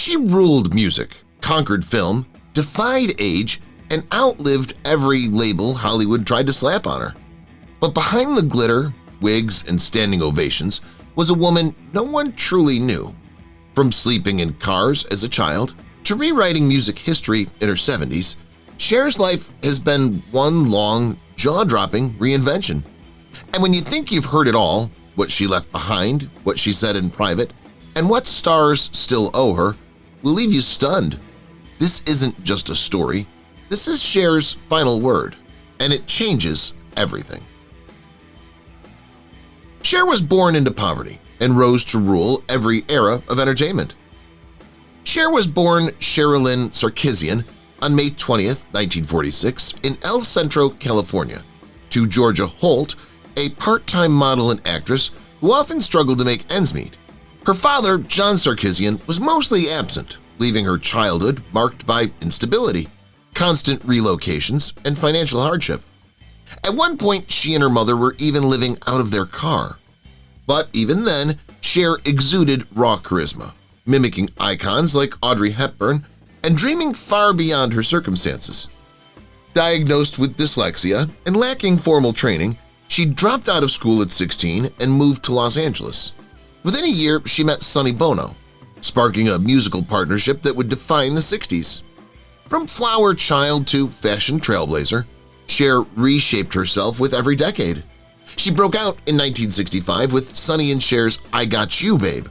She ruled music, conquered film, defied age, and outlived every label Hollywood tried to slap on her. But behind the glitter, wigs, and standing ovations was a woman no one truly knew. From sleeping in cars as a child to rewriting music history in her 70s, Cher's life has been one long, jaw-dropping reinvention. And when you think you've heard it all, what she left behind, what she said in private, and what stars still owe her, will leave you stunned. This isn't just a story. This is Cher's final word, and it changes everything. Cher was born into poverty and rose to rule every era of entertainment. Cher was born Sherilyn Sarkisian on May 20, 1946, in El Centro, California, to Georgia Holt, a part-time model and actress who often struggled to make ends meet. Her father, John Sarkisian, was mostly absent, leaving her childhood marked by instability, constant relocations, and financial hardship. At one point, she and her mother were even living out of their car. But even then, Cher exuded raw charisma, mimicking icons like Audrey Hepburn and dreaming far beyond her circumstances. Diagnosed with dyslexia and lacking formal training, she dropped out of school at 16 and moved to Los Angeles. Within a year, she met Sonny Bono, sparking a musical partnership that would define the 60s. From flower child to fashion trailblazer, Cher reshaped herself with every decade. She broke out in 1965 with Sonny and Cher's I Got You Babe,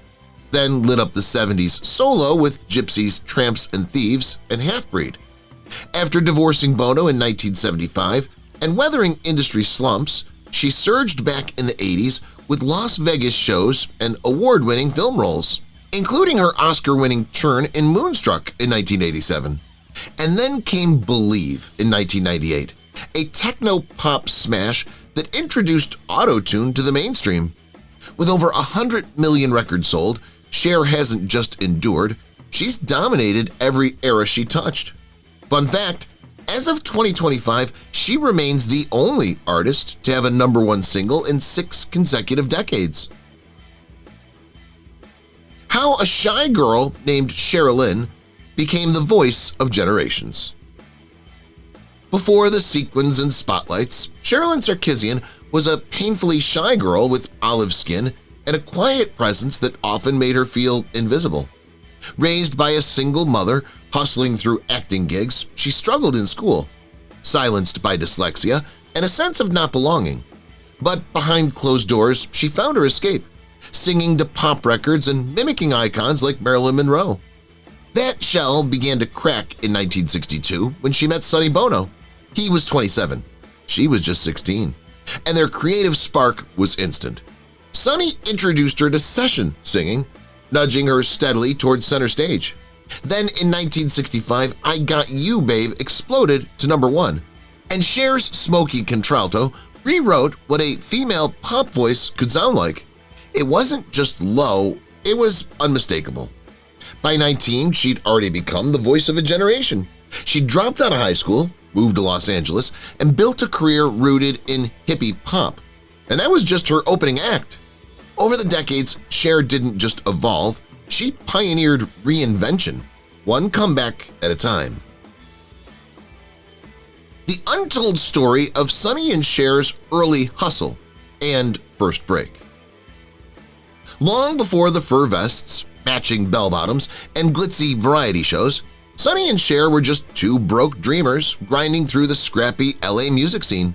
then lit up the 70s solo with Gypsies, Tramps and Thieves and Half-Breed. After divorcing Bono in 1975 and weathering industry slumps, she surged back in the 80s with Las Vegas shows and award-winning film roles, including her Oscar-winning turn in Moonstruck in 1987. And then came Believe in 1998, a techno-pop smash that introduced autotune to the mainstream. With over 100 million records sold, Cher hasn't just endured, she's dominated every era she touched. Fun fact, as of 2025, she remains the only artist to have a #1 single in 6 consecutive decades. How a shy girl named Sherilyn became the voice of generations. Before the sequins and spotlights, Sherilyn Sarkisian was a painfully shy girl with olive skin and a quiet presence that often made her feel invisible. Raised by a single mother, hustling through acting gigs, she struggled in school, silenced by dyslexia and a sense of not belonging. But behind closed doors, she found her escape, singing to pop records and mimicking icons like Marilyn Monroe. That shell began to crack in 1962 when she met Sonny Bono. He was 27, she was just 16, and their creative spark was instant. Sonny introduced her to session singing, nudging her steadily towards center stage. Then in 1965, I Got You Babe exploded to #1, and Cher's smoky contralto rewrote what a female pop voice could sound like. It wasn't just low, it was unmistakable. By 19, she'd already become the voice of a generation. She dropped out of high school, moved to Los Angeles, and built a career rooted in hippie pop. And that was just her opening act. Over the decades, Cher didn't just evolve, she pioneered reinvention, one comeback at a time. The untold story of Sonny and Cher's early hustle and first break. Long before the fur vests, matching bell-bottoms, and glitzy variety shows, Sonny and Cher were just two broke dreamers grinding through the scrappy LA music scene.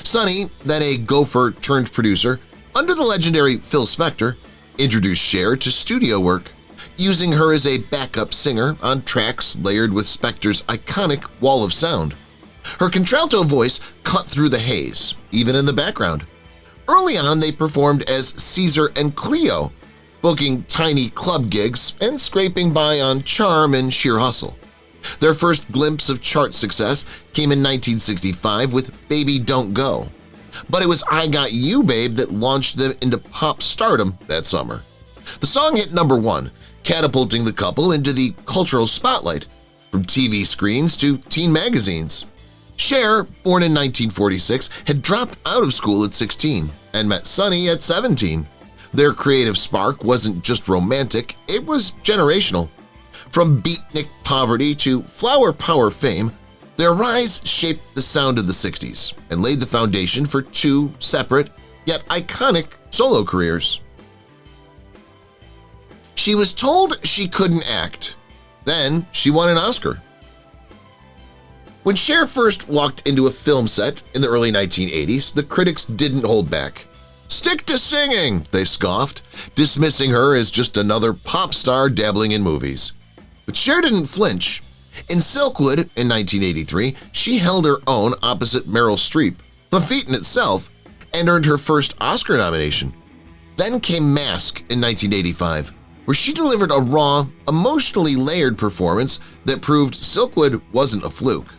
Sonny, then a gopher-turned-producer, under the legendary Phil Spector, introduced Cher to studio work, using her as a backup singer on tracks layered with Spector's iconic wall of sound. Her contralto voice cut through the haze, even in the background. Early on, they performed as Caesar and Cleo, booking tiny club gigs and scraping by on charm and sheer hustle. Their first glimpse of chart success came in 1965 with Baby Don't Go. But it was I Got You Babe that launched them into pop stardom that summer. The song hit #1, catapulting the couple into the cultural spotlight, from TV screens to teen magazines. Cher, born in 1946, had dropped out of school at 16 and met Sonny at 17. Their creative spark wasn't just romantic, it was generational. From beatnik poverty to flower power fame, their rise shaped the sound of the 60s and laid the foundation for two separate yet iconic solo careers. She was told she couldn't act. Then she won an Oscar. When Cher first walked into a film set in the early 1980s, the critics didn't hold back. "Stick to singing," they scoffed, dismissing her as just another pop star dabbling in movies. But Cher didn't flinch. In Silkwood in 1983, she held her own opposite Meryl Streep, a feat in itself, and earned her first Oscar nomination. Then came Mask in 1985, where she delivered a raw, emotionally layered performance that proved Silkwood wasn't a fluke.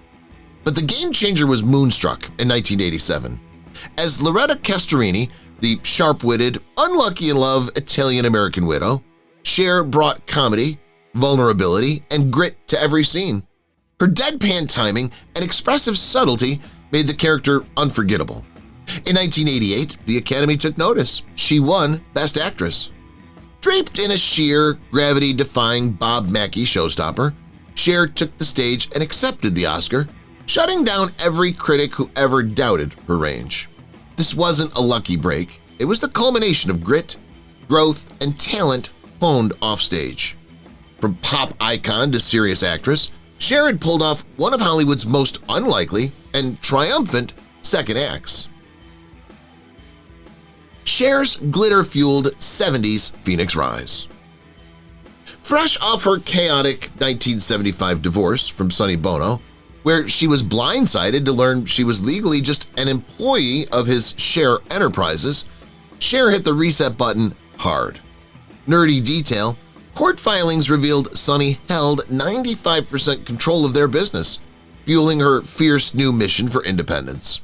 But the game changer was Moonstruck in 1987. As Loretta Castorini, the sharp-witted, unlucky-in-love Italian-American widow, Cher brought comedy, vulnerability, and grit to every scene. Her deadpan timing and expressive subtlety made the character unforgettable. In 1988, the Academy took notice. She won Best Actress. Draped in a sheer, gravity-defying Bob Mackie showstopper, Cher took the stage and accepted the Oscar, shutting down every critic who ever doubted her range. This wasn't a lucky break. It was the culmination of grit, growth, and talent honed offstage. From pop icon to serious actress, Cher had pulled off one of Hollywood's most unlikely and triumphant second acts. Cher's glitter-fueled 70s Phoenix Rise. Fresh off her chaotic 1975 divorce from Sonny Bono, where she was blindsided to learn she was legally just an employee of his Cher Enterprises, Cher hit the reset button hard. Nerdy detail, court filings revealed Sonny held 95% control of their business, fueling her fierce new mission for independence.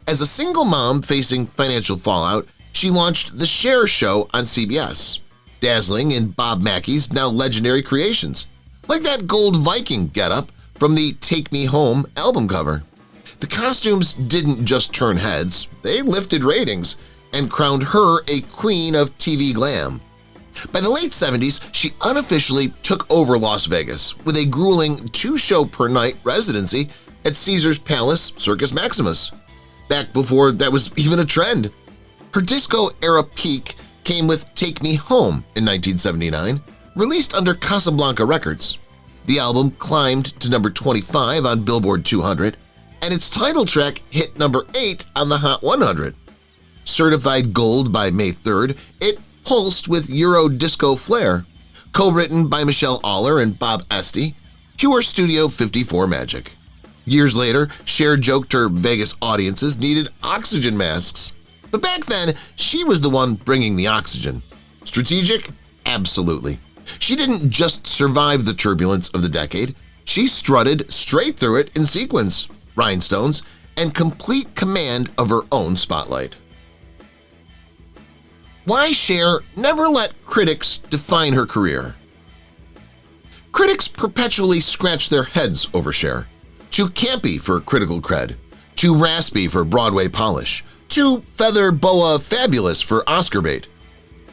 As a single mom facing financial fallout, she launched The Cher Show on CBS, dazzling in Bob Mackie's now legendary creations, like that gold Viking getup from the Take Me Home album cover. The costumes didn't just turn heads, they lifted ratings and crowned her a queen of TV glam. By the late 70s, she unofficially took over Las Vegas with a grueling 2-show-per-night residency at Caesar's Palace Circus Maximus, back before that was even a trend. Her disco-era peak came with Take Me Home in 1979, released under Casablanca Records. The album climbed to number 25 on Billboard 200, and its title track hit number 8 on the Hot 100. Certified gold by May 3rd, it pulsed with Euro disco flair. Co-written by Michelle Aller and Bob Esty, pure Studio 54 magic. Years later, Cher joked her Vegas audiences needed oxygen masks. But back then, she was the one bringing the oxygen. Strategic? Absolutely. She didn't just survive the turbulence of the decade, she strutted straight through it in sequence, rhinestones, and complete command of her own spotlight. Why Cher never let critics define her career. Critics perpetually scratch their heads over Cher. Too campy for critical cred, too raspy for Broadway polish, too feather boa fabulous for Oscar bait.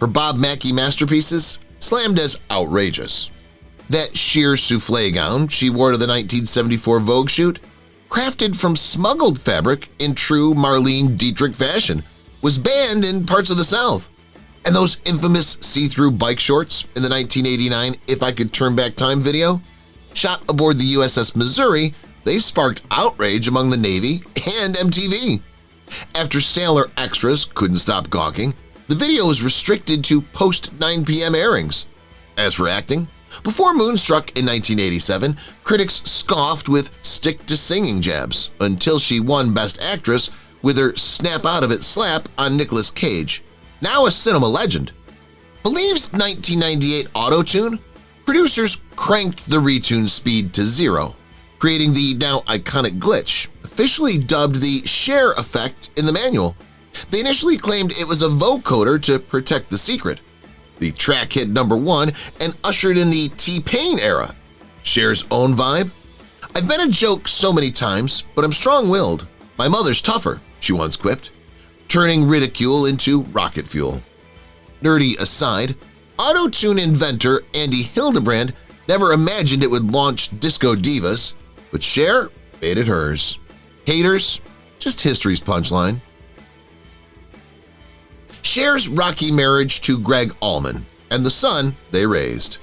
Her Bob Mackie masterpieces slammed as outrageous. That sheer soufflé gown she wore to the 1974 Vogue shoot, crafted from smuggled fabric in true Marlene Dietrich fashion, was banned in parts of the South. And those infamous see-through bike shorts in the 1989 If I Could Turn Back Time video? Shot aboard the USS Missouri, they sparked outrage among the Navy and MTV. After sailor extras couldn't stop gawking, the video was restricted to post-9 p.m. airings. As for acting, before Moonstruck in 1987, critics scoffed with stick-to-singing jabs until she won Best Actress with her snap-out-of-it slap on Nicolas Cage, now a cinema legend. Believes 1998 autotune? Producers cranked the retune speed to 0, creating the now iconic glitch, officially dubbed the Cher effect in the manual. They initially claimed it was a vocoder to protect the secret. The track hit number 1 and ushered in the T-Pain era. Cher's own vibe? "I've been a joke so many times, but I'm strong-willed. My mother's tougher," she once quipped, turning ridicule into rocket fuel. Nerdy aside, autotune inventor Andy Hildebrand Never imagined it would launch disco divas, but Cher made it hers. Haters, just history's punchline. Cher's rocky marriage to Gregg Allman and the son they raised.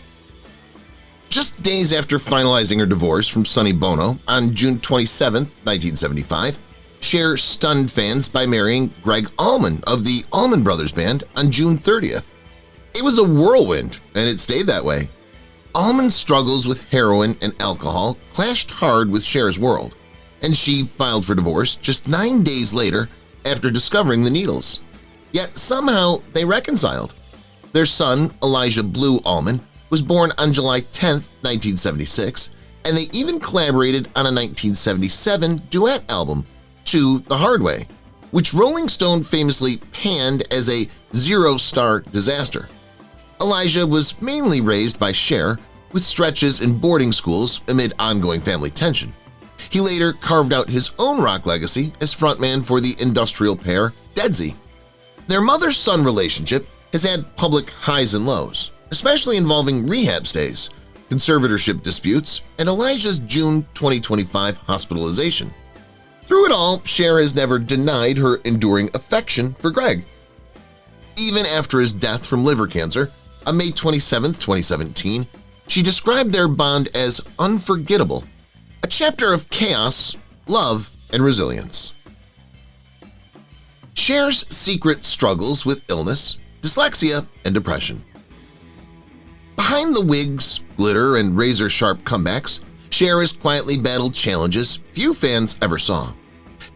Just days after finalizing her divorce from Sonny Bono on June 27, 1975, Cher stunned fans by marrying Gregg Allman of the Allman Brothers Band on June 30th. It was a whirlwind, and it stayed that way. Allman's struggles with heroin and alcohol clashed hard with Cher's world, and she filed for divorce just 9 days later after discovering the needles. Yet somehow they reconciled. Their son, Elijah Blue Allman, was born on July 10, 1976, and they even collaborated on a 1977 duet album, To the Hard Way, which Rolling Stone famously panned as a zero-star disaster. Elijah was mainly raised by Cher, with stretches in boarding schools amid ongoing family tension. He later carved out his own rock legacy as frontman for the industrial pair Deadsy. Their mother-son relationship has had public highs and lows, especially involving rehab stays, conservatorship disputes, and Elijah's June 2025 hospitalization. Through it all, Cher has never denied her enduring affection for Gregg. Even after his death from liver cancer, on May 27, 2017, she described their bond as unforgettable, a chapter of chaos, love, and resilience. Cher's secret struggles with illness, dyslexia, and depression. Behind the wigs, glitter, and razor-sharp comebacks, Cher has quietly battled challenges few fans ever saw.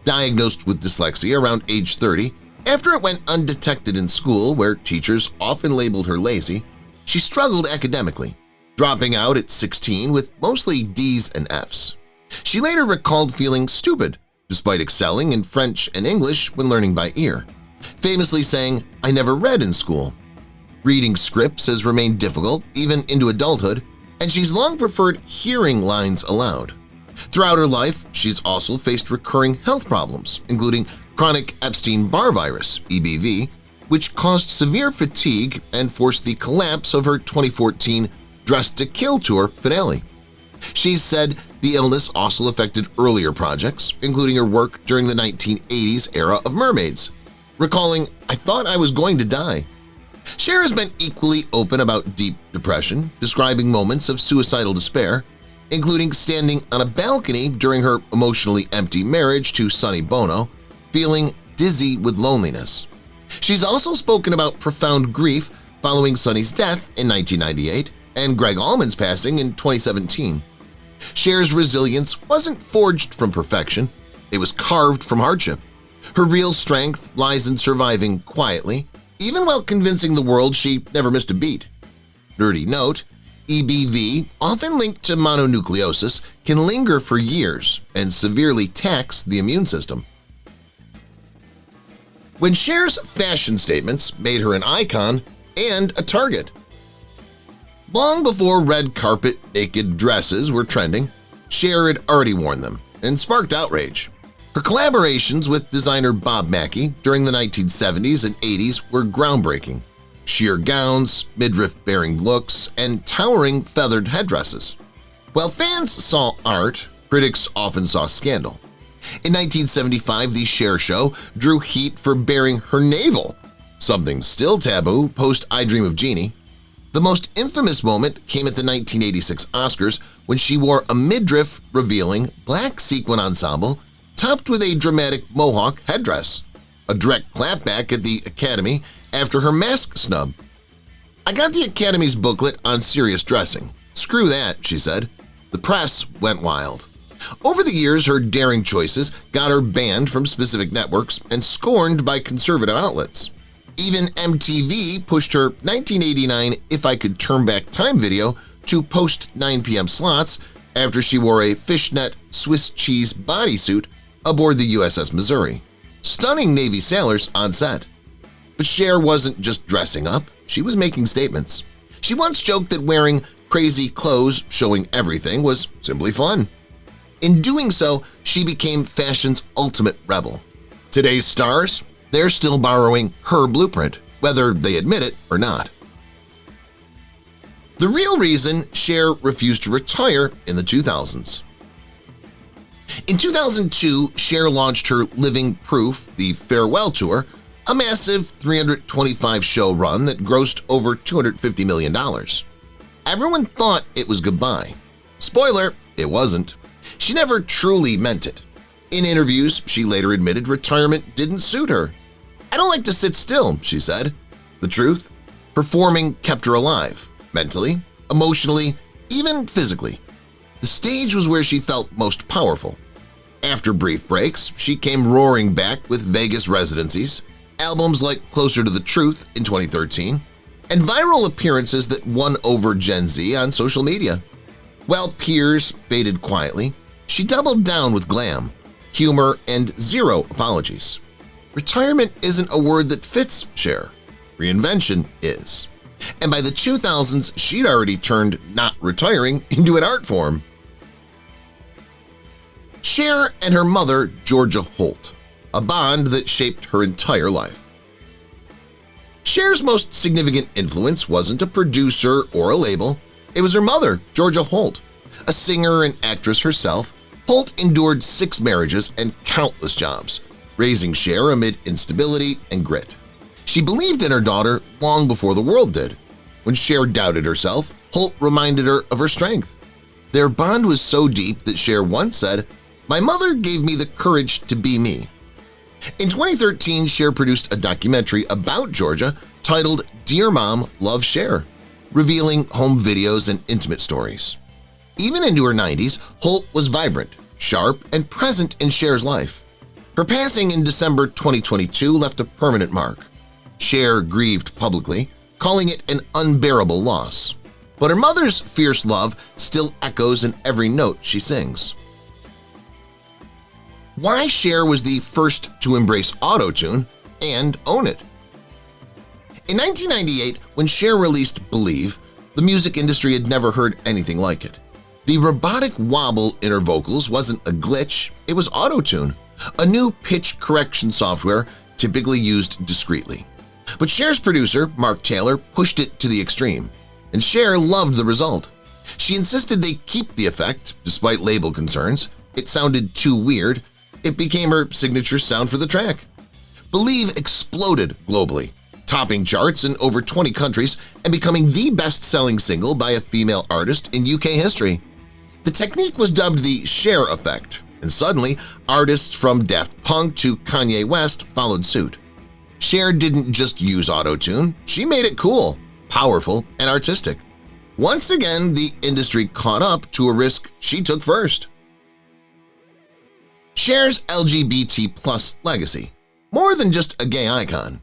Diagnosed with dyslexia around age 30, after it went undetected in school where teachers often labeled her lazy, she struggled academically, dropping out at 16 with mostly D's and F's. She later recalled feeling stupid, despite excelling in French and English when learning by ear, famously saying, "I never read in school." Reading scripts has remained difficult even into adulthood, and she's long preferred hearing lines aloud. Throughout her life, she's also faced recurring health problems, including chronic Epstein-Barr virus, EBV, which caused severe fatigue and forced the collapse of her 2014 Dressed to Kill tour finale. She's said the illness also affected earlier projects, including her work during the 1980s era of mermaids, recalling, "I thought I was going to die." Cher has been equally open about deep depression, describing moments of suicidal despair, including standing on a balcony during her emotionally empty marriage to Sonny Bono, feeling dizzy with loneliness. She's also spoken about profound grief following Sonny's death in 1998 and Gregg Allman's passing in 2017. Cher's resilience wasn't forged from perfection, it was carved from hardship. Her real strength lies in surviving quietly, even while convincing the world she never missed a beat. Nerdy note, EBV, often linked to mononucleosis, can linger for years and severely tax the immune system. When Cher's fashion statements made her an icon and a target. Long before red carpet naked dresses were trending, Cher had already worn them and sparked outrage. Her collaborations with designer Bob Mackie during the 1970s and 80s were groundbreaking. Sheer gowns, midriff-bearing looks, and towering feathered headdresses. While fans saw art, critics often saw scandal. In 1975, the Cher Show drew heat for baring her navel, something still taboo post I Dream of Jeannie. The most infamous moment came at the 1986 Oscars when she wore a midriff revealing black sequin ensemble topped with a dramatic mohawk headdress, a direct clapback at the Academy after her mask snub. "I got the Academy's booklet on serious dressing. Screw that," she said. The press went wild. Over the years, her daring choices got her banned from specific networks and scorned by conservative outlets. Even MTV pushed her 1989 If I Could Turn Back Time video to post-9 p.m. slots after she wore a fishnet Swiss cheese bodysuit aboard the USS Missouri, stunning Navy sailors on set. But Cher wasn't just dressing up, she was making statements. She once joked that wearing crazy clothes showing everything was simply fun. In doing so, she became fashion's ultimate rebel. Today's stars? They're still borrowing her blueprint, whether they admit it or not. The real reason Cher refused to retire in the 2000s. In 2002, Cher launched her Living Proof, the Farewell Tour, a massive 325-show run that grossed over $250 million. Everyone thought it was goodbye. Spoiler, it wasn't. She never truly meant it. In interviews, she later admitted retirement didn't suit her. "I don't like to sit still," she said. The truth? Performing kept her alive, mentally, emotionally, even physically. The stage was where she felt most powerful. After brief breaks, she came roaring back with Vegas residencies, albums like Closer to the Truth in 2013, and viral appearances that won over Gen Z on social media. While peers faded quietly, she doubled down with glam, humor, and zero apologies. Retirement isn't a word that fits Cher. Reinvention is. And by the 2000s, she'd already turned not retiring into an art form. Cher and her mother, Georgia Holt, a bond that shaped her entire life. Cher's most significant influence wasn't a producer or a label. It was her mother, Georgia Holt. A singer and actress herself, Holt endured 6 marriages and countless jobs, raising Cher amid instability and grit. She believed in her daughter long before the world did. When Cher doubted herself, Holt reminded her of her strength. Their bond was so deep that Cher once said, "My mother gave me the courage to be me." In 2013, Cher produced a documentary about Georgia titled Dear Mom, Love Cher, revealing home videos and intimate stories. Even into her 90s, Holt was vibrant, sharp, and present in Cher's life. Her passing in December 2022 left a permanent mark. Cher grieved publicly, calling it an unbearable loss. But her mother's fierce love still echoes in every note she sings. Why Cher was the first to embrace autotune and own it. In 1998, when Cher released Believe, the music industry had never heard anything like it. The robotic wobble in her vocals wasn't a glitch, it was autotune, a new pitch correction software typically used discreetly. But Cher's producer, Mark Taylor, pushed it to the extreme, and Cher loved the result. She insisted they keep the effect, despite label concerns. It sounded too weird. It became her signature sound for the track. Believe exploded globally, topping charts in over 20 countries and becoming the best-selling single by a female artist in UK history. The technique was dubbed the Cher effect, and suddenly artists from Daft Punk to Kanye West followed suit. Cher didn't just use autotune, she made it cool, powerful, and artistic. Once again, the industry caught up to a risk she took first. Cher's LGBT+ legacy, more than just a gay icon.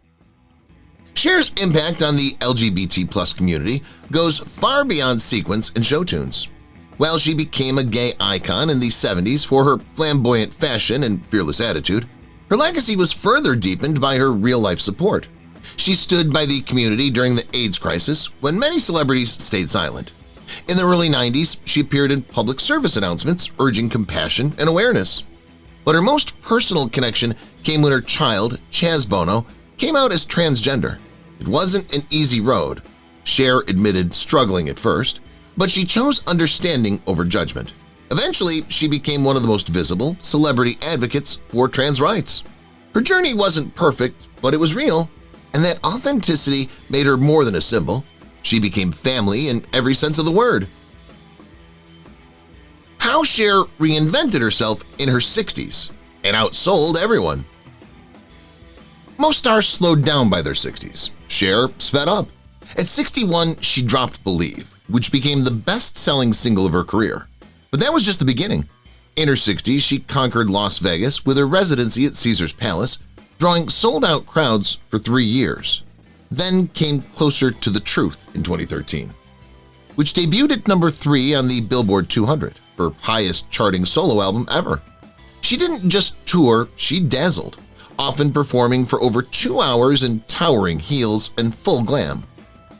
Cher's impact on the LGBT+ community goes far beyond sequence and show tunes. While she became a gay icon in the 70s for her flamboyant fashion and fearless attitude, her legacy was further deepened by her real-life support. She stood by the community during the AIDS crisis when many celebrities stayed silent. In the early 90s, she appeared in public service announcements urging compassion and awareness. But her most personal connection came when her child, Chaz Bono, came out as transgender. It wasn't an easy road. Cher admitted struggling at first, but she chose understanding over judgment. Eventually, she became one of the most visible celebrity advocates for trans rights. Her journey wasn't perfect, but it was real, and that authenticity made her more than a symbol. She became family in every sense of the word. How Cher reinvented herself in her 60s and outsold everyone. Most stars slowed down by their 60s. Cher sped up. At 61, she dropped Believe, which became the best-selling single of her career. But that was just the beginning. In her 60s, she conquered Las Vegas with her residency at Caesar's Palace, drawing sold-out crowds for 3 years. Then came Closer to the Truth in 2013, which debuted at number 3 on the Billboard 200, her highest-charting solo album ever. She didn't just tour, she dazzled, often performing for over 2 hours in towering heels and full glam.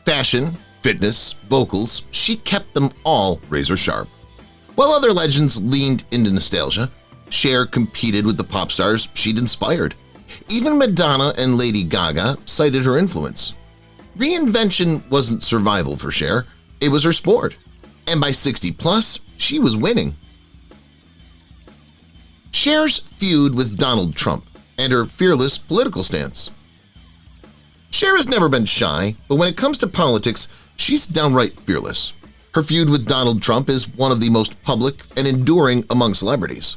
Fashion, fitness, vocals, she kept them all razor-sharp. While other legends leaned into nostalgia, Cher competed with the pop stars she'd inspired. Even Madonna and Lady Gaga cited her influence. Reinvention wasn't survival for Cher, It was her sport. And by 60 plus, she was winning. Cher's feud with Donald Trump and her fearless political stance. Cher has never been shy, but when it comes to politics, she's downright fearless. Her feud with Donald Trump is one of the most public and enduring among celebrities.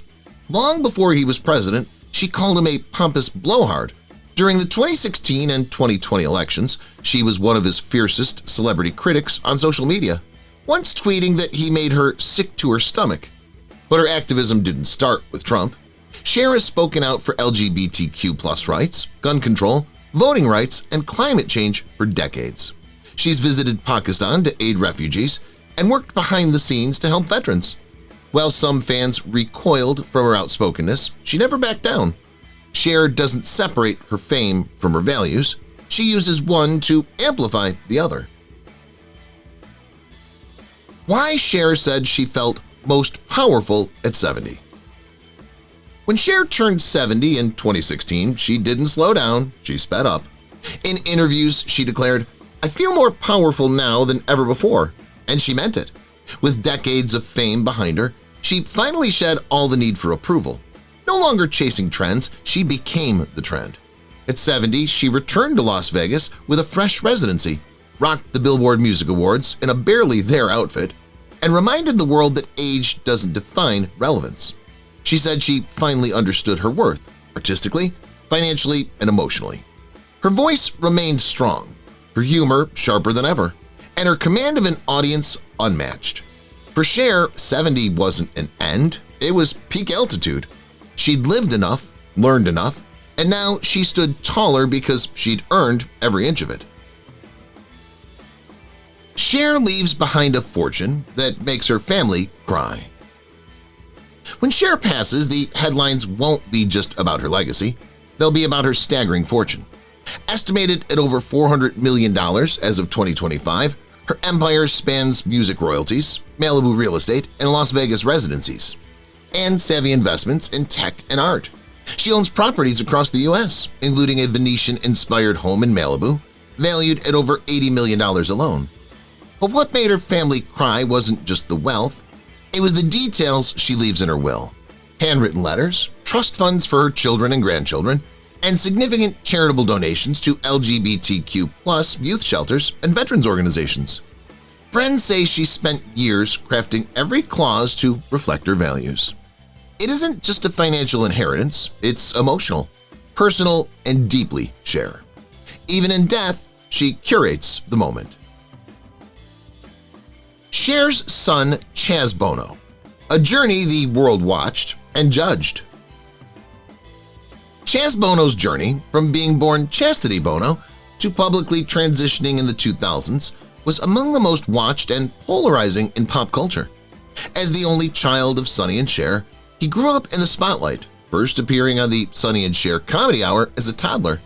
Long before he was president, she called him a pompous blowhard. During the 2016 and 2020 elections, she was one of his fiercest celebrity critics on social media, once tweeting that he made her sick to her stomach. But her activism didn't start with Trump. Cher has spoken out for LGBTQ+ rights, gun control, voting rights, and climate change for decades. She's visited Pakistan to aid refugees and worked behind the scenes to help veterans. While some fans recoiled from her outspokenness, she never backed down. Cher doesn't separate her fame from her values. She uses one to amplify the other. Why Cher said she felt most powerful at 70. When Cher turned 70 in 2016, she didn't slow down, she sped up. In interviews, she declared, "I feel more powerful now than ever before," and she meant it. With decades of fame behind her, she finally shed all the need for approval. No longer chasing trends, she became the trend. At 70, she returned to Las Vegas with a fresh residency, rocked the Billboard Music Awards in a barely there outfit, and reminded the world that age doesn't define relevance. She said she finally understood her worth, artistically, financially, and emotionally. Her voice remained strong, her humor sharper than ever, and her command of an audience unmatched. For Cher, 70 wasn't an end, it was peak altitude. She'd lived enough, learned enough, and now she stood taller because she'd earned every inch of it. Cher leaves behind a fortune that makes her family cry. When Cher passes, the headlines won't be just about her legacy. They'll be about her staggering fortune. Estimated at over $400 million as of 2025, her empire spans music royalties, Malibu real estate, and Las Vegas residencies, and savvy investments in tech and art. She owns properties across the U.S., including a Venetian-inspired home in Malibu, valued at over $80 million alone. But what made her family cry wasn't just the wealth, it was the details she leaves in her will. Handwritten letters, trust funds for her children and grandchildren, and significant charitable donations to LGBTQ+ youth shelters and veterans organizations. Friends say she spent years crafting every clause to reflect her values. It isn't just a financial inheritance, it's emotional, personal, and deeply Cher. Even in death, she curates the moment. Cher's son, Chaz Bono, a journey the world watched and judged. Chaz Bono's journey from being born Chastity Bono to publicly transitioning in the 2000s was among the most watched and polarizing in pop culture. As the only child of Sonny and Cher, he grew up in the spotlight, first appearing on the Sonny and Cher Comedy Hour as a toddler.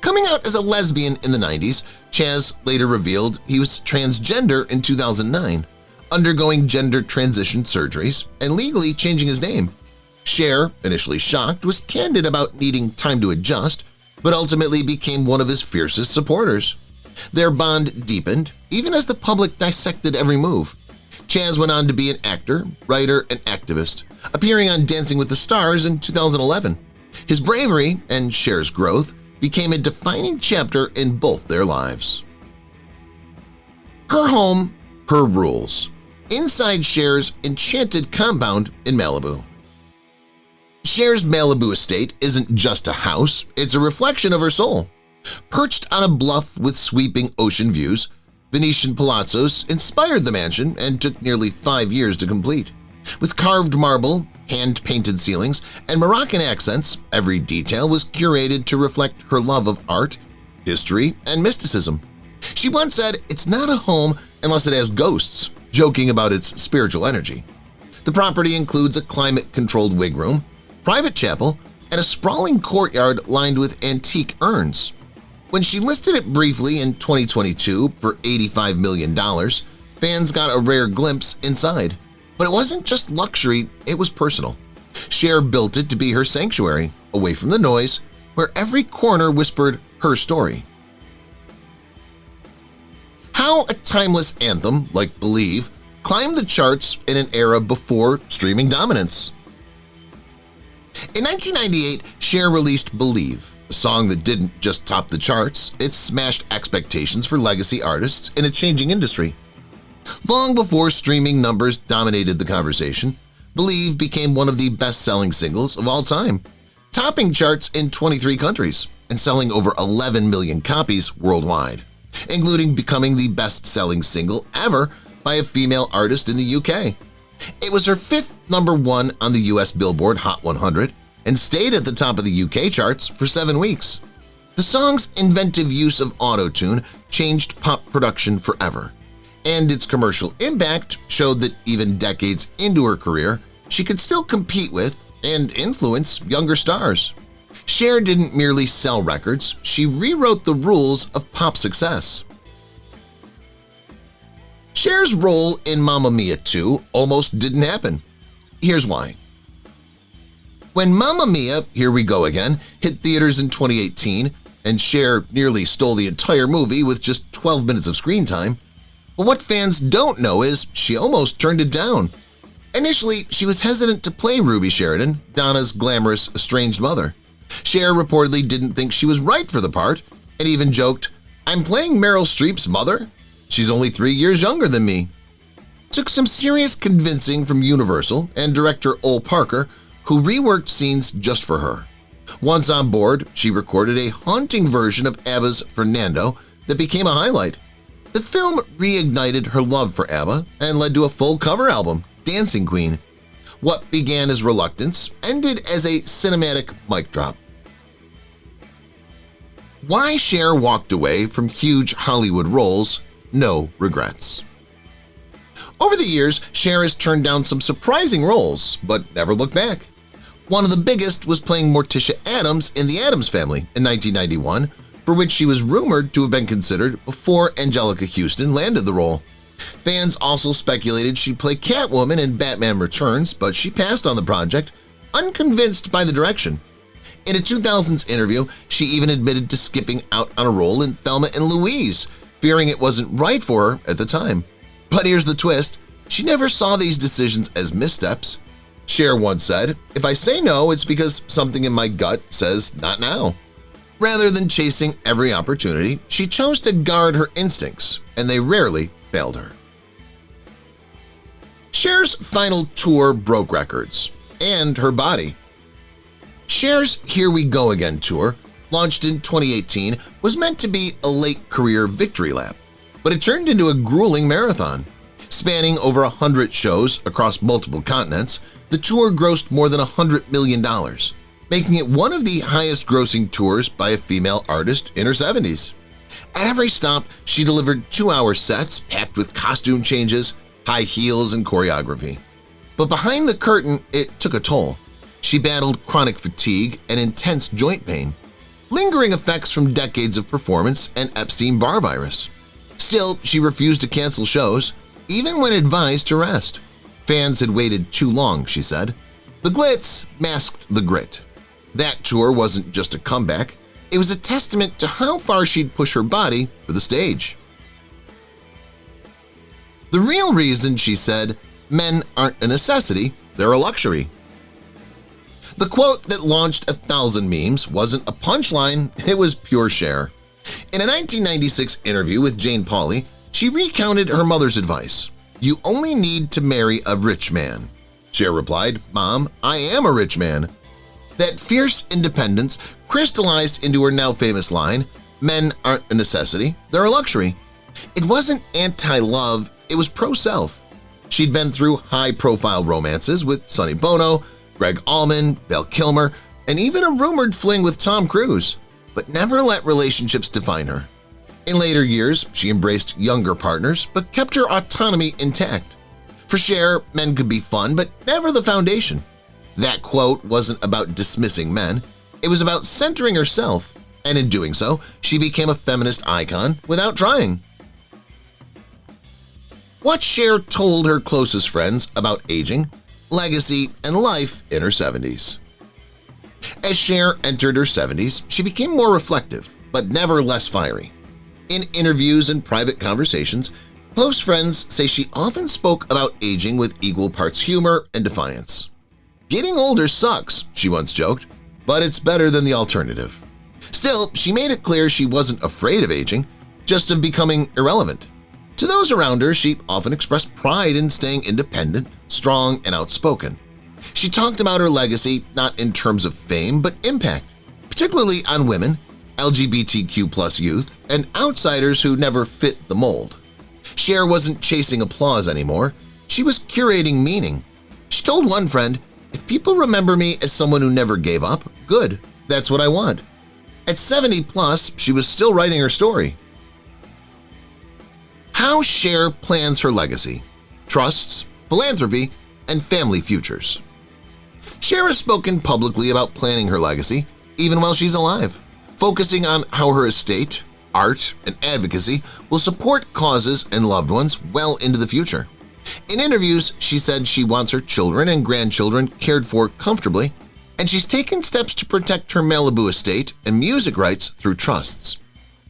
Coming out as a lesbian in the 90s, Chaz later revealed he was transgender in 2009, undergoing gender transition surgeries and legally changing his name. Cher, initially shocked, was candid about needing time to adjust, but ultimately became one of his fiercest supporters. Their bond deepened, even as the public dissected every move. Chaz went on to be an actor, writer, and activist, appearing on Dancing with the Stars in 2011. His bravery and Cher's growth became a defining chapter in both their lives. Her home, her rules. Inside Cher's enchanted compound in Malibu. Cher's Malibu estate isn't just a house, it's a reflection of her soul. Perched on a bluff with sweeping ocean views, Venetian palazzos inspired the mansion and took nearly 5 years to complete. With carved marble, hand-painted ceilings, and Moroccan accents, every detail was curated to reflect her love of art, history, and mysticism. She once said, "It's not a home unless it has ghosts," joking about its spiritual energy. The property includes a climate-controlled wig room, private chapel, and a sprawling courtyard lined with antique urns. When she listed it briefly in 2022 for $85 million, fans got a rare glimpse inside. But it wasn't just luxury, it was personal. Cher built it to be her sanctuary, away from the noise, where every corner whispered her story. How how a timeless anthem like Believe climbed the charts in an era before streaming dominance. In 1998, Cher released Believe, a song that didn't just top the charts, it smashed expectations for legacy artists in a changing industry. Long before streaming numbers dominated the conversation, Believe became one of the best-selling singles of all time, topping charts in 23 countries and selling over 11 million copies worldwide, including becoming the best-selling single ever by a female artist in the UK. It was her 5th #1 on the US Billboard Hot 100 and stayed at the top of the UK charts for 7 weeks. The song's inventive use of autotune changed pop production forever, and its commercial impact showed that even decades into her career, she could still compete with and influence younger stars. Cher didn't merely sell records, she rewrote the rules of pop success. Cher's role in Mamma Mia 2 almost didn't happen. Here's why. When Mamma Mia, Here We Go Again hit theaters in 2018 and Cher nearly stole the entire movie with just 12 minutes of screen time, but what fans don't know is she almost turned it down. Initially, she was hesitant to play Ruby Sheridan, Donna's glamorous estranged mother. Cher reportedly didn't think she was right for the part and even joked, "I'm playing Meryl Streep's mother? She's only 3 years younger than me." It took some serious convincing from Universal and director Ole Parker, who reworked scenes just for her. Once on board, she recorded a haunting version of ABBA's Fernando that became a highlight. The film reignited her love for ABBA and led to a full cover album, Dancing Queen. What began as reluctance ended as a cinematic mic drop. Why Cher walked away from huge Hollywood roles, no regrets. Over the years, Cher has turned down some surprising roles, but never looked back. One of the biggest was playing Morticia Addams in The Addams Family in 1991, for which she was rumored to have been considered before Angelica Houston landed the role. Fans also speculated she'd play Catwoman in Batman Returns, but she passed on the project, unconvinced by the direction. In a 2000s interview, she even admitted to skipping out on a role in Thelma and Louise, fearing it wasn't right for her at the time. But here's the twist, she never saw these decisions as missteps. Cher once said, "If I say no, it's because something in my gut says not now." Rather than chasing every opportunity, she chose to guard her instincts, and they rarely failed her. Cher's final tour broke records, and her body. Cher's Here We Go Again tour, launched in 2018, was meant to be a late career victory lap, but it turned into a grueling marathon. Spanning over 100 shows across multiple continents, the tour grossed more than $100 million, making it one of the highest-grossing tours by a female artist in her 70s. At every stop, she delivered 2-hour sets packed with costume changes, high heels, and choreography. But behind the curtain, it took a toll. She battled chronic fatigue and intense joint pain, lingering effects from decades of performance and Epstein-Barr virus. Still, she refused to cancel shows, even when advised to rest. Fans had waited too long, she said. The glitz masked the grit. That tour wasn't just a comeback, it was a testament to how far she'd push her body for the stage. The real reason, she said, men aren't a necessity, they're a luxury. The quote that launched 1,000 memes wasn't a punchline, it was pure Cher. In a 1996 interview with Jane Pauley, she recounted her mother's advice. "You only need to marry a rich man." Cher replied, "Mom, I am a rich man." That fierce independence crystallized into her now famous line, "Men aren't a necessity, they're a luxury." It wasn't anti-love, it was pro-self. She'd been through high-profile romances with Sonny Bono, Greg Allman, Val Kilmer, and even a rumored fling with Tom Cruise, but never let relationships define her. In later years, she embraced younger partners but kept her autonomy intact. For Cher, men could be fun but never the foundation. That quote wasn't about dismissing men, it was about centering herself, and in doing so, she became a feminist icon without trying. What Cher told her closest friends about aging, legacy, and life in her 70s. As Cher entered her 70s, she became more reflective, but never less fiery. In interviews and private conversations, close friends say she often spoke about aging with equal parts humor and defiance. "Getting older sucks," she once joked, "but it's better than the alternative." Still, she made it clear she wasn't afraid of aging, just of becoming irrelevant. To those around her, she often expressed pride in staying independent, strong, and outspoken. She talked about her legacy not in terms of fame but impact, particularly on women, LGBTQ+ youth, and outsiders who never fit the mold. Cher wasn't chasing applause anymore. She was curating meaning. She told one friend, "If people remember me as someone who never gave up, good, that's what I want." At 70+, she was still writing her story. How Cher plans her legacy, trusts, philanthropy, and family futures. Cher has spoken publicly about planning her legacy, even while she's alive, focusing on how her estate, art, and advocacy will support causes and loved ones well into the future. In interviews, she said she wants her children and grandchildren cared for comfortably, and she's taken steps to protect her Malibu estate and music rights through trusts.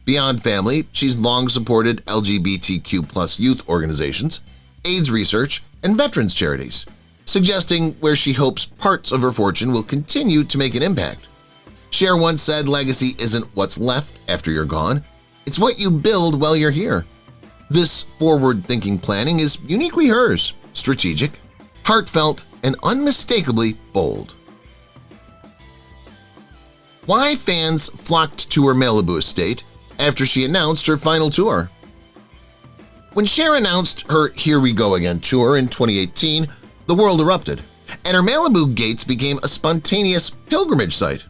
Beyond family, she's long supported LGBTQ+ youth organizations, AIDS research, and veterans charities, suggesting where she hopes parts of her fortune will continue to make an impact. Cher once said legacy isn't what's left after you're gone, it's what you build while you're here. This forward-thinking planning is uniquely hers, strategic, heartfelt, and unmistakably bold. Why fans flocked to her Malibu estate after she announced her final tour. When Cher announced her Here We Go Again tour in 2018, the world erupted, and her Malibu gates became a spontaneous pilgrimage site.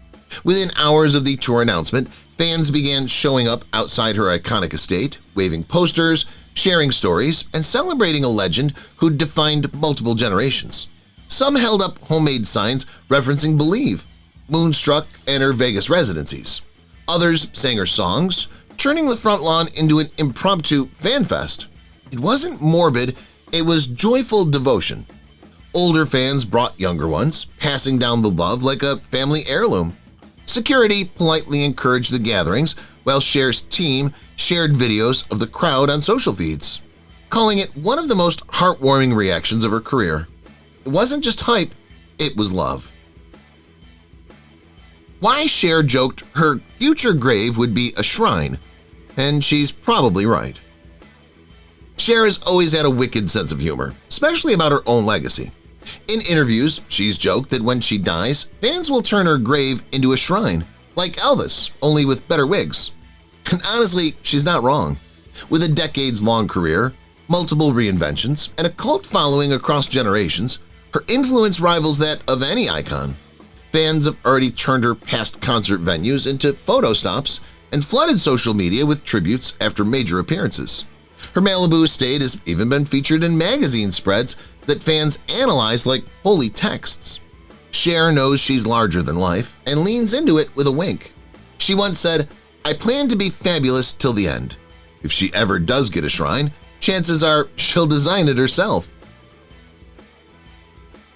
Within hours of the tour announcement, fans began showing up outside her iconic estate, waving posters, sharing stories, and celebrating a legend who'd defined multiple generations. Some held up homemade signs referencing Believe, Moonstruck, and her Vegas residencies. Others sang her songs, turning the front lawn into an impromptu fan fest. It wasn't morbid, it was joyful devotion. Older fans brought younger ones, passing down the love like a family heirloom. Security politely encouraged the gatherings, while Cher's team shared videos of the crowd on social feeds, calling it one of the most heartwarming reactions of her career. It wasn't just hype, it was love. Why Cher joked her future grave would be a shrine, and she's probably right. Cher has always had a wicked sense of humor, especially about her own legacy. In interviews, she's joked that when she dies, fans will turn her grave into a shrine, like Elvis, only with better wigs. And honestly, she's not wrong. With a decades-long career, multiple reinventions, and a cult following across generations, her influence rivals that of any icon. Fans have already turned her past concert venues into photo stops and flooded social media with tributes after major appearances. Her Malibu estate has even been featured in magazine spreads that fans analyze like holy texts. Cher knows she's larger than life and leans into it with a wink. She once said, "I plan to be fabulous till the end. If she ever does get a shrine, chances are she'll design it herself."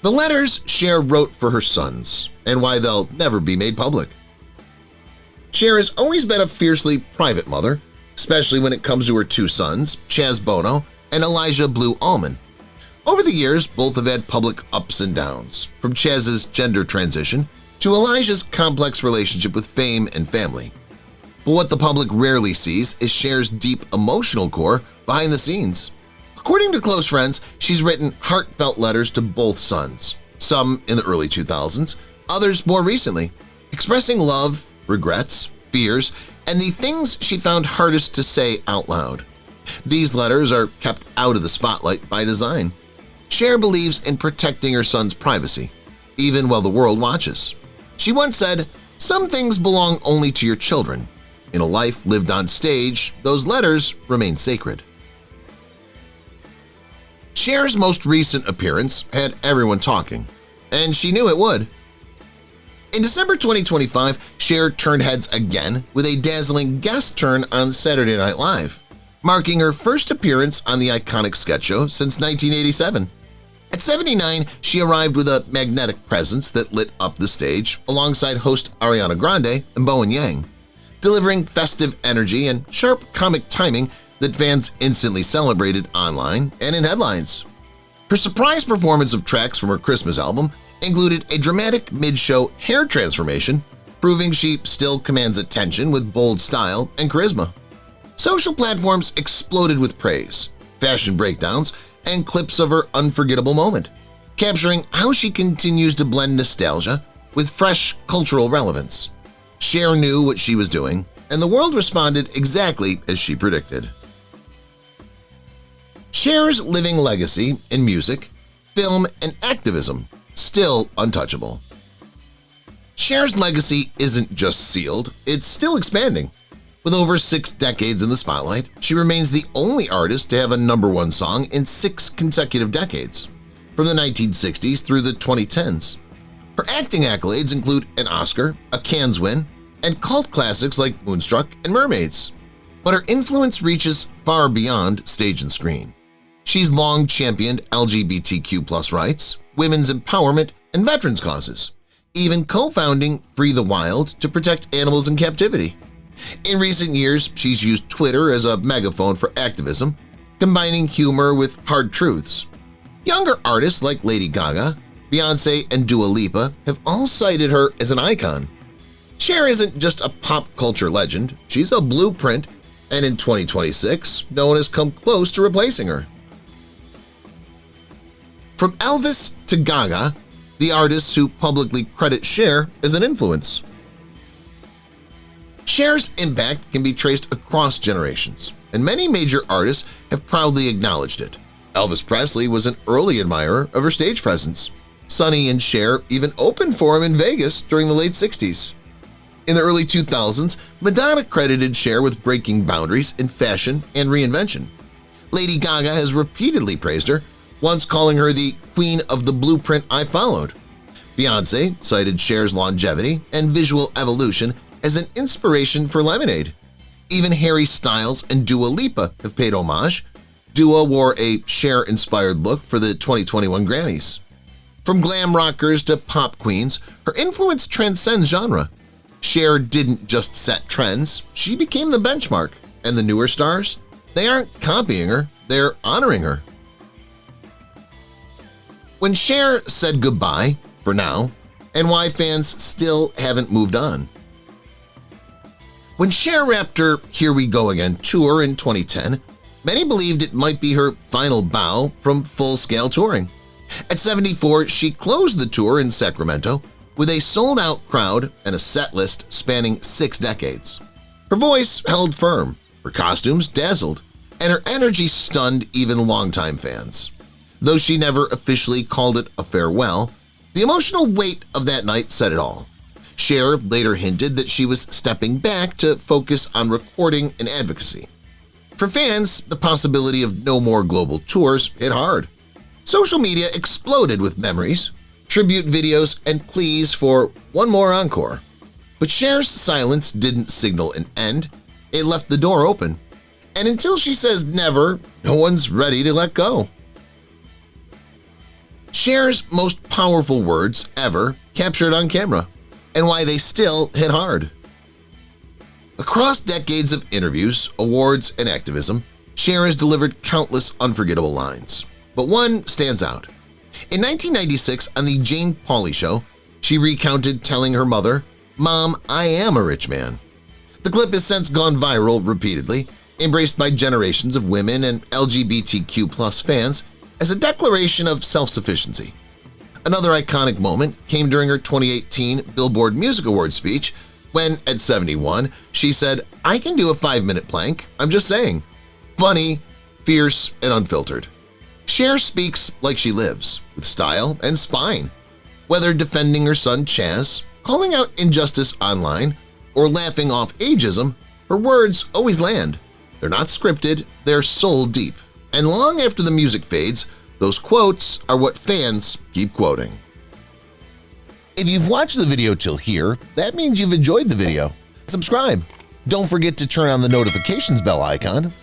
The letters Cher wrote for her sons, and why they'll never be made public. Cher has always been a fiercely private mother, especially when it comes to her two sons, Chaz Bono and Elijah Blue Allman. Over the years, both have had public ups and downs, from Chaz's gender transition to Elijah's complex relationship with fame and family. But what the public rarely sees is Cher's deep emotional core behind the scenes. According to close friends, she's written heartfelt letters to both sons, some in the early 2000s, others more recently, expressing love, regrets, fears, and the things she found hardest to say out loud. These letters are kept out of the spotlight by design. Cher believes in protecting her son's privacy, even while the world watches. She once said, "Some things belong only to your children. In a life lived on stage, those letters remain sacred." Cher's most recent appearance had everyone talking, and she knew it would. In December 2025, Cher turned heads again with a dazzling guest turn on Saturday Night Live, marking her first appearance on the iconic sketch show since 1987. At 79, she arrived with a magnetic presence that lit up the stage alongside host Ariana Grande and Bowen Yang. delivering festive energy and sharp comic timing that fans instantly celebrated online and in headlines. Her surprise performance of tracks from her Christmas album included a dramatic mid-show hair transformation, proving she still commands attention with bold style and charisma. Social platforms exploded with praise, fashion breakdowns, and clips of her unforgettable moment, capturing how she continues to blend nostalgia with fresh cultural relevance. Cher knew what she was doing, and the world responded exactly as she predicted. Cher's living legacy in music, film, and activism still untouchable. Cher's legacy isn't just sealed, it's still expanding. With over 6 decades in the spotlight, she remains the only artist to have a #1 song in 6 consecutive decades, from the 1960s through the 2010s. Her acting accolades include an Oscar, a Cannes win, and cult classics like Moonstruck and Mermaids. But her influence reaches far beyond stage and screen. She's long championed LGBTQ+ rights, women's empowerment, and veterans causes, even co-founding Free the Wild to protect animals in captivity. In recent years, she's used Twitter as a megaphone for activism, combining humor with hard truths. Younger artists like Lady Gaga, Beyoncé, and Dua Lipa have all cited her as an icon. Cher isn't just a pop culture legend, she's a blueprint, and in 2026, no one has come close to replacing her. From Elvis to Gaga, the artists who publicly credit Cher as an influence. Cher's impact can be traced across generations, and many major artists have proudly acknowledged it. Elvis Presley was an early admirer of her stage presence. Sonny and Cher even opened for him in Vegas during the late 60s. In the early 2000s, Madonna credited Cher with breaking boundaries in fashion and reinvention. Lady Gaga has repeatedly praised her, once calling her the "queen of the blueprint I followed." Beyoncé cited Cher's longevity and visual evolution as an inspiration for Lemonade. Even Harry Styles and Dua Lipa have paid homage. Dua wore a Cher-inspired look for the 2021 Grammys. From glam rockers to pop queens, her influence transcends genre. Cher didn't just set trends, she became the benchmark, and the newer stars, they aren't copying her, they're honoring her. When Cher said goodbye, for now, and why fans still haven't moved on. When Cher wrapped her Here We Go Again tour in 2010, many believed it might be her final bow from full-scale touring. At 74, she closed the tour in Sacramento with a sold-out crowd and a set list spanning 6 decades. Her voice held firm, her costumes dazzled, and her energy stunned even longtime fans. Though she never officially called it a farewell, the emotional weight of that night said it all. Cher later hinted that she was stepping back to focus on recording and advocacy. For fans, the possibility of no more global tours hit hard. Social media exploded with memories, tribute videos, and pleas for one more encore. But Cher's silence didn't signal an end, it left the door open. And until she says never, no one's ready to let go. Cher's most powerful words ever captured on camera, and why they still hit hard. Across decades of interviews, awards, and activism, Cher has delivered countless unforgettable lines. But one stands out. In 1996, on the Jane Pauley Show, she recounted telling her mother, "Mom, I am a rich man." The clip has since gone viral repeatedly, embraced by generations of women and LGBTQ+ fans as a declaration of self-sufficiency. Another iconic moment came during her 2018 Billboard Music Awards speech when, at 71, she said, "I can do a 5-minute plank, I'm just saying." Funny, fierce, and unfiltered. Cher speaks like she lives, with style and spine. Whether defending her son Chaz, calling out injustice online, or laughing off ageism, her words always land. They're not scripted, they're soul deep. And long after the music fades, those quotes are what fans keep quoting. If you've watched the video till here, that means you've enjoyed the video. Subscribe. Don't forget to turn on the notifications bell icon